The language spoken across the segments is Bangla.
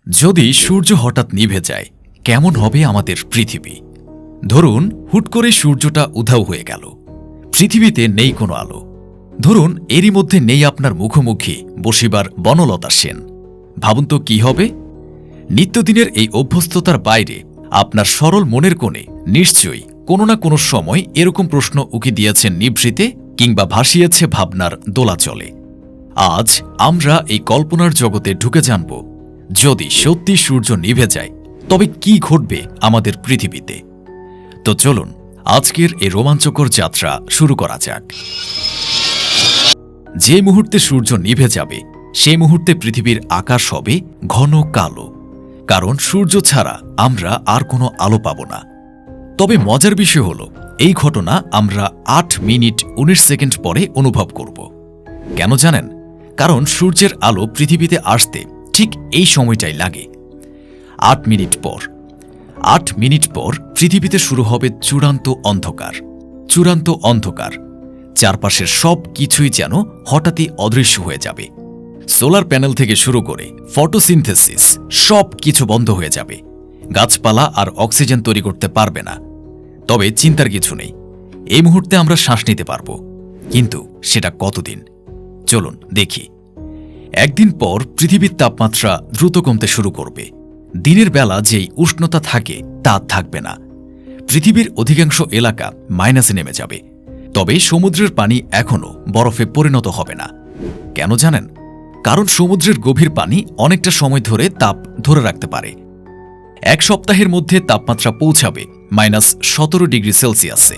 যদি সূর্য হঠাৎ নিভে যায় কেমন হবে আমাদের পৃথিবী। ধরুন হুট করে সূর্যটা উধাও হয়ে গেল, পৃথিবীতে নেই কোনো আলো। ধরুন এরই মধ্যে নেই আপনার মুখোমুখি বসিবার বনলতা সেন। ভাবুন তো কি হবে। নিত্যদিনের এই অভ্যস্ততার বাইরে আপনার সরল মনের কোণে নিশ্চয়ই কোনো না কোনো সময় এরকম প্রশ্ন উকি দিয়েছেন নিভৃতে কিংবা ভাসিয়েছে ভাবনার দোলাচলে। আজ আমরা এই কল্পনার জগতে ঢুকে জানব, যদি সত্যি সূর্য নিভে যায় তবে কি ঘটবে আমাদের পৃথিবীতে। তো চলুন আজকের এই রোমাঞ্চকর যাত্রা শুরু করা যাক। যে মুহূর্তে সূর্য নিভে যাবে সেই মুহূর্তে পৃথিবীর আকাশ হবে ঘন কালো, কারণ সূর্য ছাড়া আমরা আর কোনো আলো পাব না। তবে মজার বিষয় হল এই ঘটনা আমরা 8 মিনিট 19 সেকেন্ড পরে অনুভব করব। কেন জানেন? কারণ সূর্যের আলো পৃথিবীতে আসতে ঠিক এই সময়টাই লাগে। 8 মিনিট পর পৃথিবীতে শুরু হবে চূড়ান্ত অন্ধকার। চূড়ান্ত অন্ধকার, চারপাশের সব কিছুই যেন হঠাৎই অদৃশ্য হয়ে যাবে। সোলার প্যানেল থেকে শুরু করে ফটোসিনথেসিস সব কিছু বন্ধ হয়ে যাবে। গাছপালা আর অক্সিজেন তৈরি করতে পারবে না। তবে চিন্তার কিছু নেই, এই মুহূর্তে আমরা শ্বাস নিতে পারব। কিন্তু সেটা কতদিন? চলুন দেখি। একদিন পর পৃথিবীর তাপমাত্রা দ্রুত কমতে শুরু করবে। দিনের বেলা যেই উষ্ণতা থাকে তা থাকবে না। পৃথিবীর অধিকাংশ এলাকা মাইনাসে নেমে যাবে। তবে সমুদ্রের পানি এখনও বরফে পরিণত হবে না। কেন জানেন? কারণ সমুদ্রের গভীর পানি অনেকটা সময় ধরে তাপ ধরে রাখতে পারে। এক সপ্তাহের মধ্যে তাপমাত্রা পৌঁছাবে -17 ডিগ্রি সেলসিয়াসে।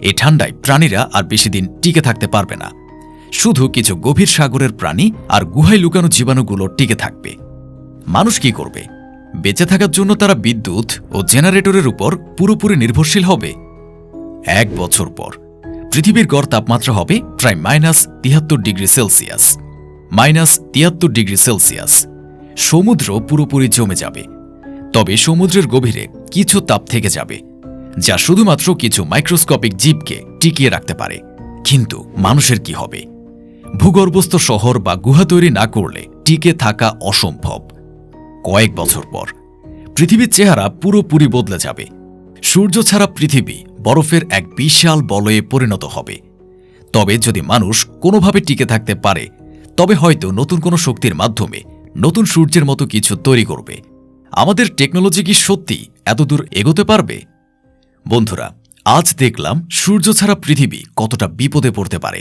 এই ঠান্ডায় প্রাণীরা আর বেশি দিন টিকে থাকতে পারবে না। শুধু কিছু গভীর সাগরের প্রাণী আর গুহায় লুকানো জীবাণুগুলো টিকে থাকবে। মানুষ কি করবে? বেঁচে থাকার জন্য তারা বিদ্যুৎ ও জেনারেটরের উপর পুরোপুরি নির্ভরশীল হবে। 1 বছর পর পৃথিবীর গড় তাপমাত্রা হবে প্রায় -73 ডিগ্রি সেলসিয়াস। -73 degree Celsius. সমুদ্র পুরোপুরি জমে যাবে। তবে সমুদ্রের গভীরে কিছু তাপ থেকে যাবে, যা শুধুমাত্র কিছু মাইক্রোস্কোপিক জীবকে টিকিয়ে রাখতে পারে। কিন্তু মানুষের কি হবে? ভূগর্ভস্থ শহর বা গুহা তৈরি না করলে টিকে থাকা অসম্ভব। কয়েক বছর পর পৃথিবীর চেহারা পুরোপুরি বদলে যাবে। সূর্য ছাড়া পৃথিবী বরফের এক বিশাল বলয়ে পরিণত হবে। তবে যদি মানুষ কোনোভাবে টিকে থাকতে পারে তবে হয়তো নতুন কোনো শক্তির মাধ্যমে নতুন সূর্যের মতো কিছু তৈরি করবে। আমাদের টেকনোলজি কি সত্যি এতদূর এগোতে পারবে? বন্ধুরা, আজ দেখলাম সূর্য ছাড়া পৃথিবী কতটা বিপদে পড়তে পারে।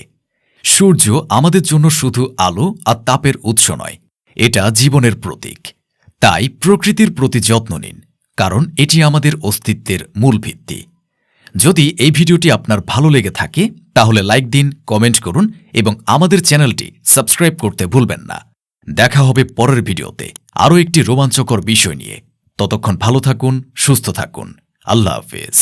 সূর্য আমাদের জন্য শুধু আলো আর তাপের উৎস নয়, এটা জীবনের প্রতীক। তাই প্রকৃতির প্রতি যত্ন নিন, কারণ এটি আমাদের অস্তিত্বের মূল ভিত্তি। যদি এই ভিডিওটি আপনার ভালো লেগে থাকে তাহলে লাইক দিন, কমেন্ট করুন এবং আমাদের চ্যানেলটি সাবস্ক্রাইব করতে ভুলবেন না। দেখা হবে পরের ভিডিওতে আরও একটি রোমাঞ্চকর বিষয় নিয়ে। ততক্ষণ ভালো থাকুন, সুস্থ থাকুন। আল্লাহ হাফেজ।